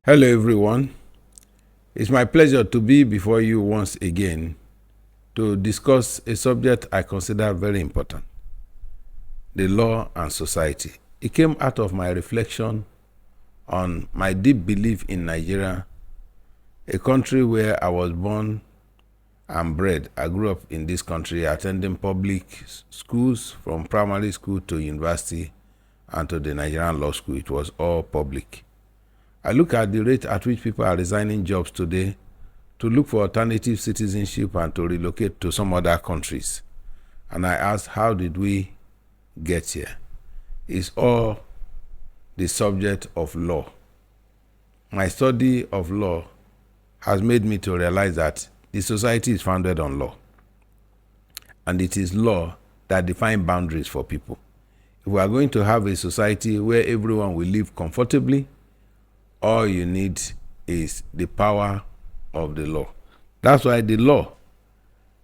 Hello, everyone. It's my pleasure to be before you once again to discuss a subject I consider very important: the law and society. It came out of my reflection on my deep belief in Nigeria, a country where I was born and bred. I grew up in this country attending public schools from primary school to university and to the Nigerian law school. It was all public. I look at the rate at which people are resigning jobs today to look for alternative citizenship and to relocate to some other countries. And I ask, how did we get here? It's all the subject of law. My study of law has made me to realize that the society is founded on law. And it is law that defines boundaries for people. If we are going to have a society where everyone will live comfortably, all you need is the power of the law. That's why the law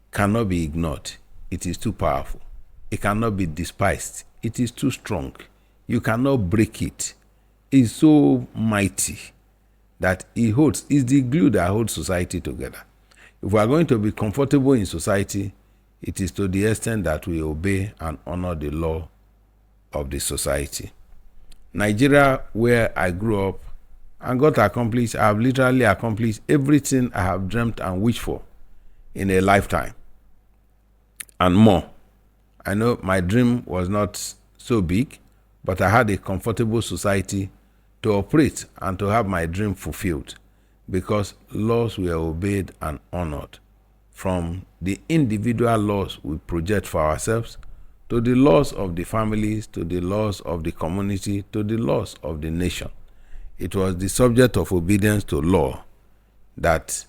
cannot be ignored. It is too powerful. It cannot be despised. It is too strong. You cannot break it. It's so mighty that it's the glue that holds society together. If we are going to be comfortable in society, it is to the extent that we obey and honor the law of the society. Nigeria, where I grew up and got accomplished, I have literally accomplished everything I have dreamt and wished for in a lifetime and more. I know my dream was not so big, but I had a comfortable society to operate and to have my dream fulfilled because laws were obeyed and honored, from the individual laws we project for ourselves to the laws of the families, to the laws of the community, to the laws of the nation. It was the subject of obedience to law that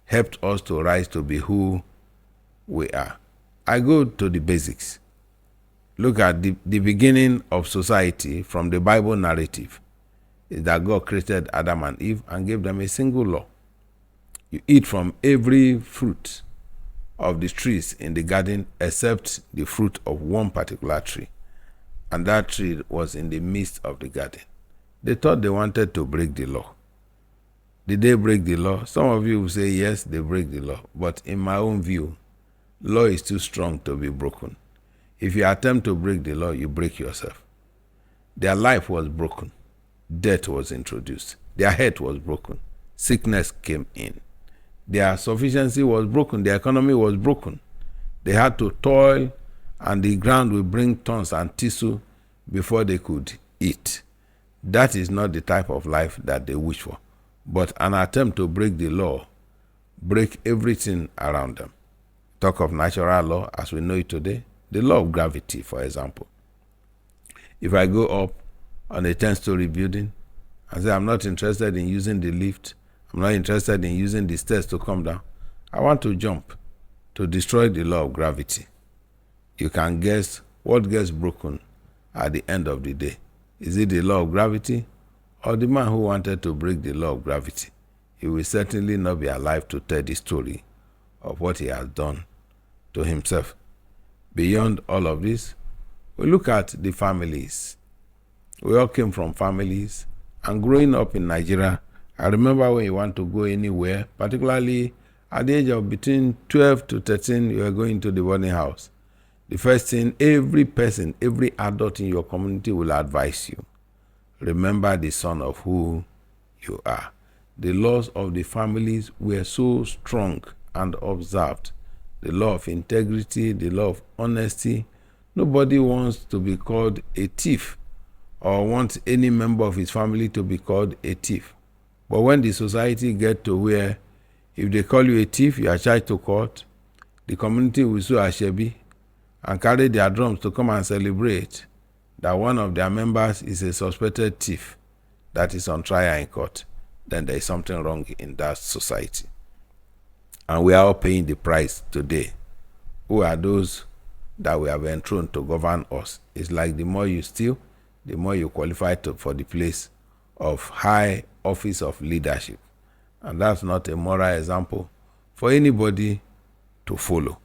helped us to rise to be who we are. I go to the basics. Look at the beginning of society from the Bible narrative is that God created Adam and Eve and gave them a single law. You eat from every fruit of the trees in the garden except the fruit of one particular tree. And that tree was in the midst of the garden. They thought they wanted to break the law. Did they break the law? Some of you will say, yes, they break the law. But in my own view, law is too strong to be broken. If you attempt to break the law, you break yourself. Their life was broken. Death was introduced. Their health was broken. Sickness came in. Their sufficiency was broken. Their economy was broken. They had to toil, and the ground will bring thorns and thistle before they could eat. That is not the type of life that they wish for. But an attempt to break the law, break everything around them. Talk of natural law as we know it today. The law of gravity, for example. If I go up on a 10-story building and say, I'm not interested in using the lift, I'm not interested in using the stairs to come down, I want to jump to destroy the law of gravity. You can guess what gets broken at the end of the day. Is it the law of gravity or the man who wanted to break the law of gravity? He will certainly not be alive to tell the story of what he has done to himself. Beyond all of this, we look at the families. We all came from families, and growing up in Nigeria, I remember when you want to go anywhere, particularly at the age of between 12 to 13, you are going to the boarding house. The first thing every person, every adult in your community will advise you: remember the son of who you are. The laws of the families were so strong and observed. The law of integrity, the law of honesty. Nobody wants to be called a thief or wants any member of his family to be called a thief. But when the society gets to where if they call you a thief, you are charged to court, the community will sue Ashebi and carry their drums to come and celebrate that one of their members is a suspected thief that is on trial in court, then there is something wrong in that society. And we are all paying the price today. Who are those that we have enthroned to govern us? It's like the more you steal, the more you qualify for the place of high office of leadership. And that's not a moral example for anybody to follow.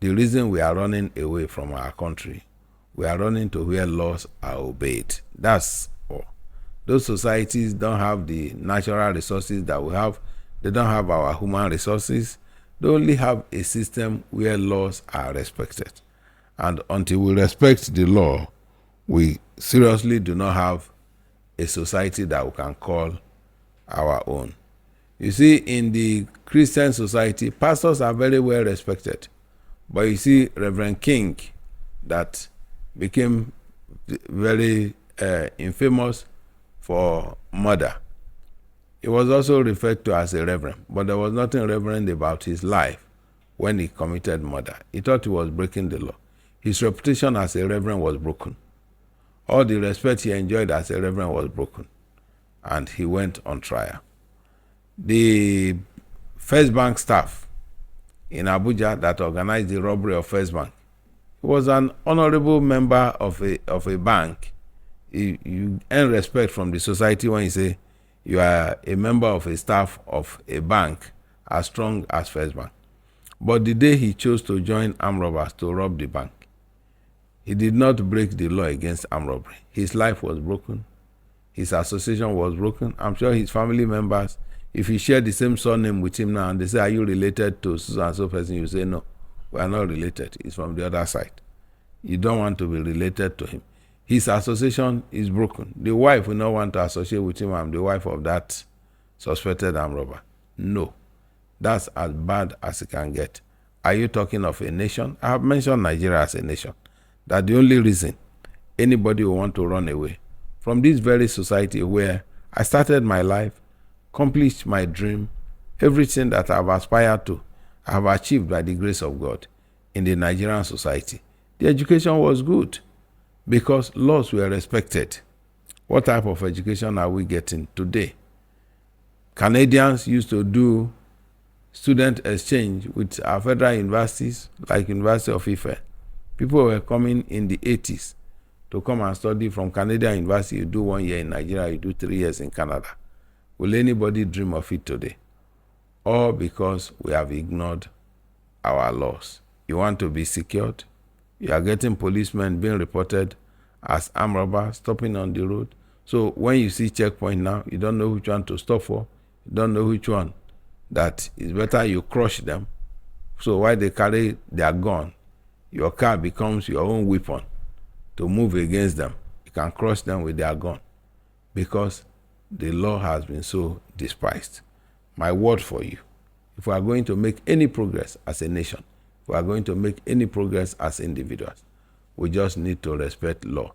The reason we are running away from our country, we are running to where laws are obeyed. That's all. Those societies don't have the natural resources that we have. They don't have our human resources. They only have a system where laws are respected. And until we respect the law, we seriously do not have a society that we can call our own. You see, in the Christian society, pastors are very well respected. But you see, Reverend King, that became very infamous for murder. He was also referred to as a reverend, but there was nothing reverend about his life when he committed murder. He thought he was breaking the law. His reputation as a reverend was broken. All the respect he enjoyed as a reverend was broken, and he went on trial. The First Bank staff in Abuja that organized the robbery of First Bank, he was an honorable member of a bank. You earn respect from the society when you say you are a member of a staff of a bank as strong as First Bank. But the day he chose to join armed robbers to rob the bank, he did not break the law against armed robbery. His life was broken. His association was broken. I'm sure his family members, if he shared the same surname with him now and they say, are you related to so and so person? You say, no, we are not related. It's from the other side. You don't want to be related to him. His association is broken. The wife will not want to associate with him. I'm the wife of that suspected armed robber. No. That's as bad as it can get. Are you talking of a nation? I have mentioned Nigeria as a nation. That the only reason anybody will want to run away from this very society where I started my life, accomplished my dream, everything that I've aspired to, I have achieved by the grace of God in the Nigerian society. The education was good because laws were respected. What type of education are we getting today? Canadians used to do student exchange with our federal universities like University of Ife. People were coming in the 80s to come and study from Canadian University. You do 1 year in Nigeria, you do 3 years in Canada. Will anybody dream of it today? All because we have ignored our laws. You want to be secured? You are getting policemen being reported as armed robbers stopping on the road. So when you see checkpoint now, you don't know which one to stop for. You don't know which one that is better you crush them. So while they carry their gun, your car becomes your own weapon to move against them. You can crush them with their gun because the law has been so despised. My word for you, if we are going to make any progress as a nation, if we are going to make any progress as individuals, we just need to respect law.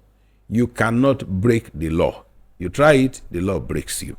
You cannot break the law. You try it, the law breaks you.